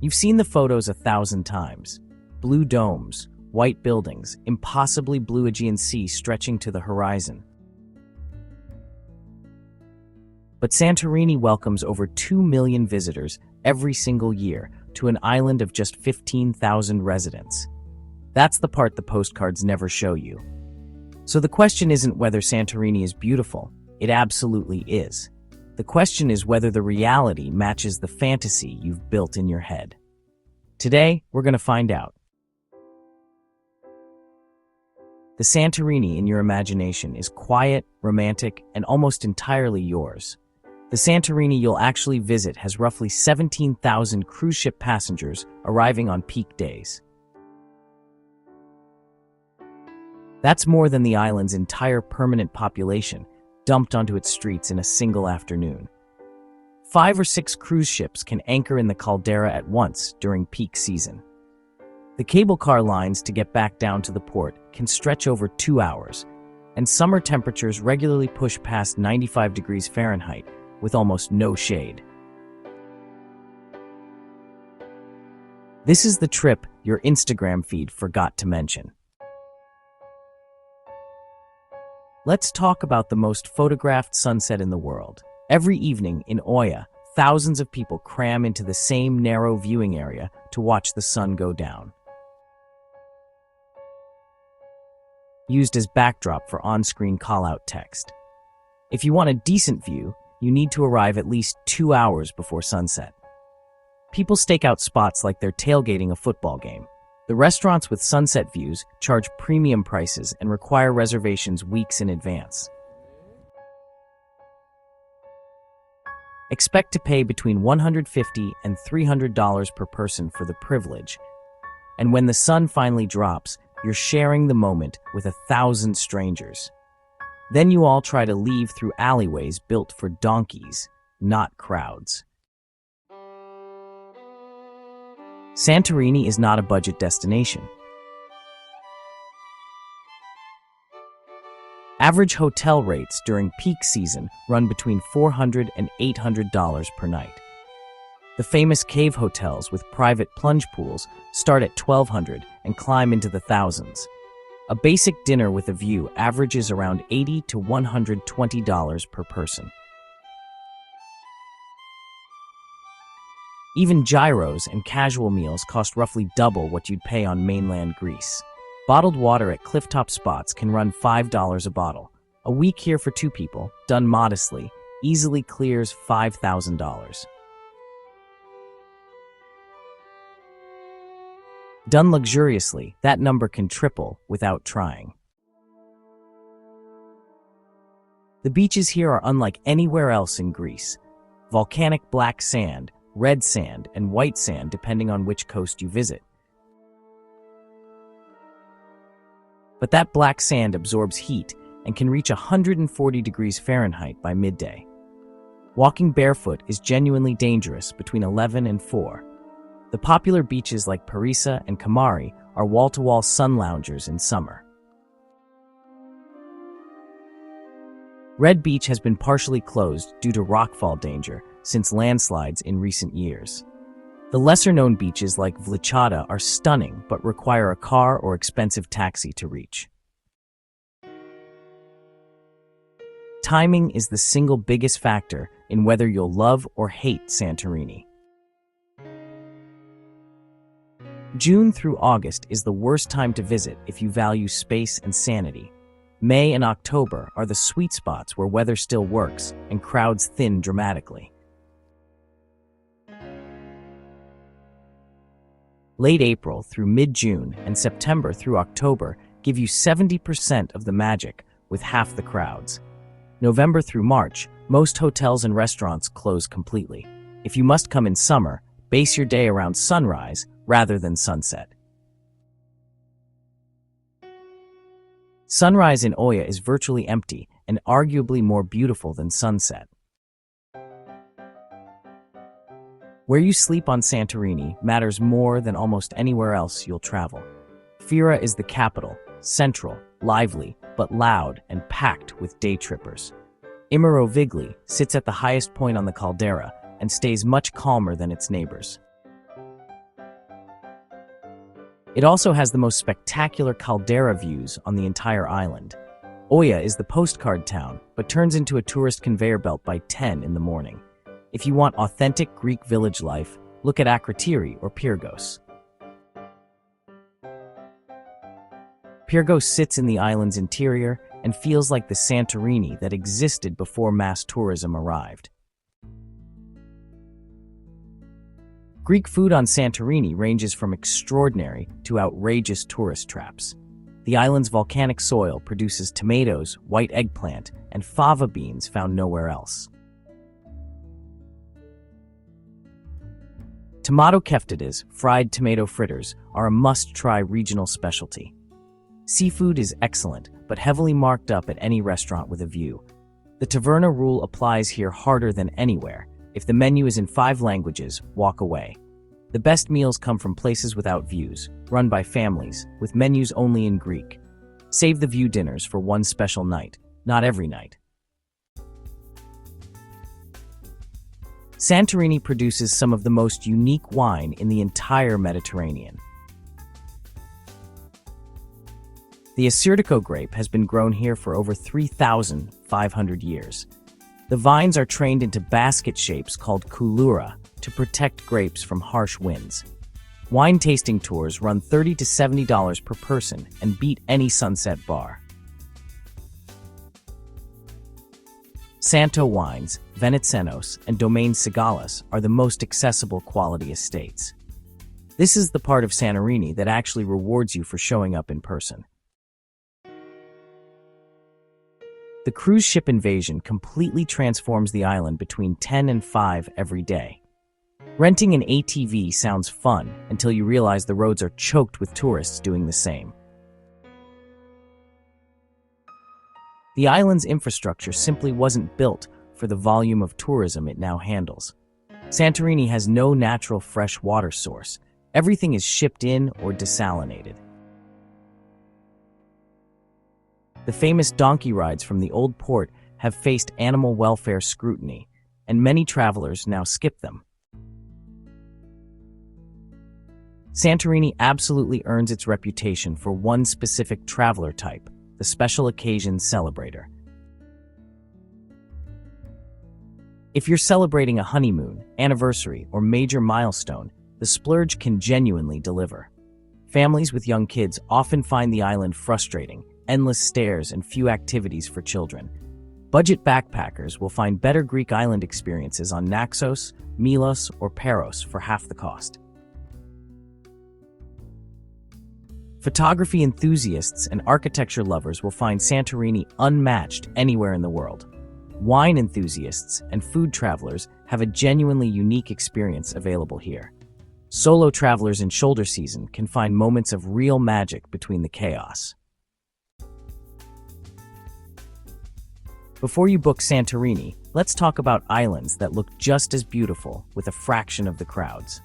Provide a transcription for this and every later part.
You've seen the photos 1,000 times. Blue domes, white buildings, impossibly blue Aegean Sea stretching to the horizon. But Santorini welcomes over 2 million visitors every single year to an island of just 15,000 residents. That's the part the postcards never show you. So the question isn't whether Santorini is beautiful. It absolutely is. The question is whether the reality matches the fantasy you've built in your head. Today, we're going to find out. The Santorini in your imagination is quiet, romantic, and almost entirely yours. The Santorini you'll actually visit has roughly 17,000 cruise ship passengers arriving on peak days. That's more than the island's entire permanent population dumped onto its streets in a single afternoon. 5 or 6 cruise ships can anchor in the caldera at once during peak season. The cable car lines to get back down to the port can stretch over 2 hours, and summer temperatures regularly push past 95 degrees Fahrenheit with almost no shade. This is the trip your Instagram feed forgot to mention. Let's talk about the most photographed sunset in the world. Every evening in Oia, thousands of people cram into the same narrow viewing area to watch the sun go down. Used as backdrop for on-screen call-out text. If you want a decent view, you need to arrive at least 2 hours before sunset. People stake out spots like they're tailgating a football game. The restaurants with sunset views charge premium prices and require reservations weeks in advance. Expect to pay between $150 and $300 per person for the privilege. And when the sun finally drops, you're sharing the moment with 1,000 strangers. Then you all try to leave through alleyways built for donkeys, not crowds. Santorini is not a budget destination. Average hotel rates during peak season run between $400 and $800 per night. The famous cave hotels with private plunge pools start at $1,200 and climb into the thousands. A basic dinner with a view averages around $80 to $120 per person. Even gyros and casual meals cost roughly double what you'd pay on mainland Greece. Bottled water at clifftop spots can run $5 a bottle. A week here for 2 people, done modestly, easily clears $5,000. Done luxuriously, that number can triple without trying. The beaches here are unlike anywhere else in Greece. Volcanic black sand, red sand, and white sand depending on which coast you visit. But that black sand absorbs heat and can reach 140 degrees Fahrenheit by midday. Walking barefoot is genuinely dangerous between 11 and 4. The popular beaches like Parisa and Kamari are wall-to-wall sun loungers in summer. Red Beach has been partially closed due to rockfall danger since landslides in recent years. The lesser-known beaches like Vlčata are stunning but require a car or expensive taxi to reach. Timing is the single biggest factor in whether you'll love or hate Santorini. June through August is the worst time to visit if you value space and sanity. May and October are the sweet spots where weather still works and crowds thin dramatically. Late April through mid-June and September through October give you 70% of the magic with half the crowds. November through March, most hotels and restaurants close completely. If you must come in summer, base your day around sunrise rather than sunset. Sunrise in Oia is virtually empty and arguably more beautiful than sunset. Where you sleep on Santorini matters more than almost anywhere else you'll travel. Fira is the capital, central, lively, but loud and packed with day trippers. Imirovigli sits at the highest point on the caldera and stays much calmer than its neighbors. It also has the most spectacular caldera views on the entire island. Oia is the postcard town, but turns into a tourist conveyor belt by 10 in the morning. If you want authentic Greek village life, look at Akrotiri or Pyrgos. Pyrgos sits in the island's interior and feels like the Santorini that existed before mass tourism arrived. Greek food on Santorini ranges from extraordinary to outrageous tourist traps. The island's volcanic soil produces tomatoes, white eggplant, and fava beans found nowhere else. Tomato keftedes, fried tomato fritters, are a must-try regional specialty. Seafood is excellent, but heavily marked up at any restaurant with a view. The taverna rule applies here harder than anywhere. If the menu is in 5 languages, walk away. The best meals come from places without views, run by families, with menus only in Greek. Save the view dinners for one special night, not every night. Santorini produces some of the most unique wine in the entire Mediterranean. The Assyrtiko grape has been grown here for over 3,500 years. The vines are trained into basket shapes called couloura to protect grapes from harsh winds. Wine tasting tours run $30 to $70 per person and beat any sunset bar. Santo Wines, Venizelos, and Domaine Sigalas are the most accessible quality estates. This is the part of Santorini that actually rewards you for showing up in person. The cruise ship invasion completely transforms the island between 10 and 5 every day. Renting an ATV sounds fun until you realize the roads are choked with tourists doing the same. The island's infrastructure simply wasn't built for the volume of tourism it now handles. Santorini has no natural fresh water source. Everything is shipped in or desalinated. The famous donkey rides from the old port have faced animal welfare scrutiny, and many travelers now skip them. Santorini absolutely earns its reputation for one specific traveler type, the special occasion celebrator. If you're celebrating a honeymoon, anniversary, or major milestone, the splurge can genuinely deliver. Families with young kids often find the island frustrating, endless stairs and few activities for children. Budget backpackers will find better Greek island experiences on Naxos, Milos, or Paros for half the cost. Photography enthusiasts and architecture lovers will find Santorini unmatched anywhere in the world. Wine enthusiasts and food travelers have a genuinely unique experience available here. Solo travelers in shoulder season can find moments of real magic between the chaos. Before you book Santorini, let's talk about islands that look just as beautiful with a fraction of the crowds.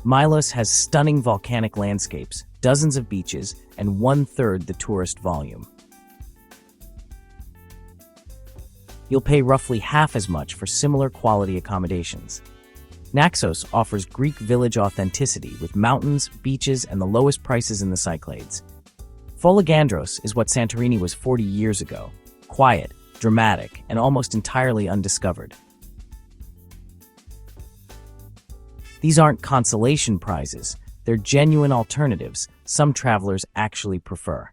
Milos has stunning volcanic landscapes, dozens of beaches, and 1/3 the tourist volume. You'll pay roughly half as much for similar quality accommodations. Naxos offers Greek village authenticity with mountains, beaches, and the lowest prices in the Cyclades. Foligandros is what Santorini was 40 years ago, quiet, dramatic, and almost entirely undiscovered. These aren't consolation prizes, they're genuine alternatives some travelers actually prefer.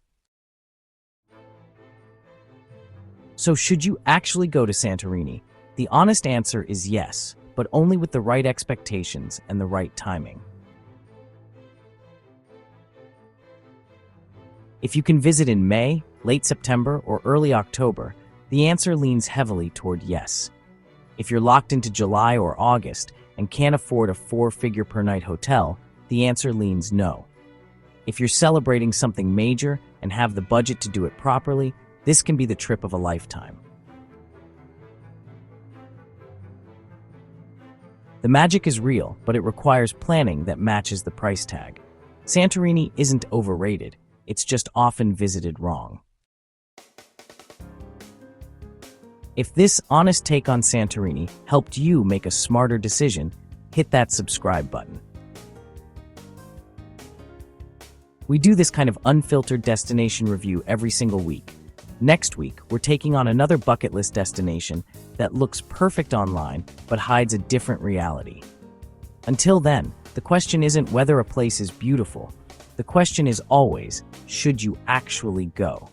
So should you actually go to Santorini? The honest answer is yes, but only with the right expectations and the right timing. If you can visit in May, late September, or early October, the answer leans heavily toward yes. If you're locked into July or August and can't afford a 4-figure per night hotel, the answer leans no. If you're celebrating something major and have the budget to do it properly, this can be the trip of a lifetime. The magic is real, but it requires planning that matches the price tag. Santorini isn't overrated, it's just often visited wrong. If this honest take on Santorini helped you make a smarter decision, hit that subscribe button. We do this kind of unfiltered destination review every single week. Next week, we're taking on another bucket list destination that looks perfect online but hides a different reality. Until then, the question isn't whether a place is beautiful. The question is always, should you actually go?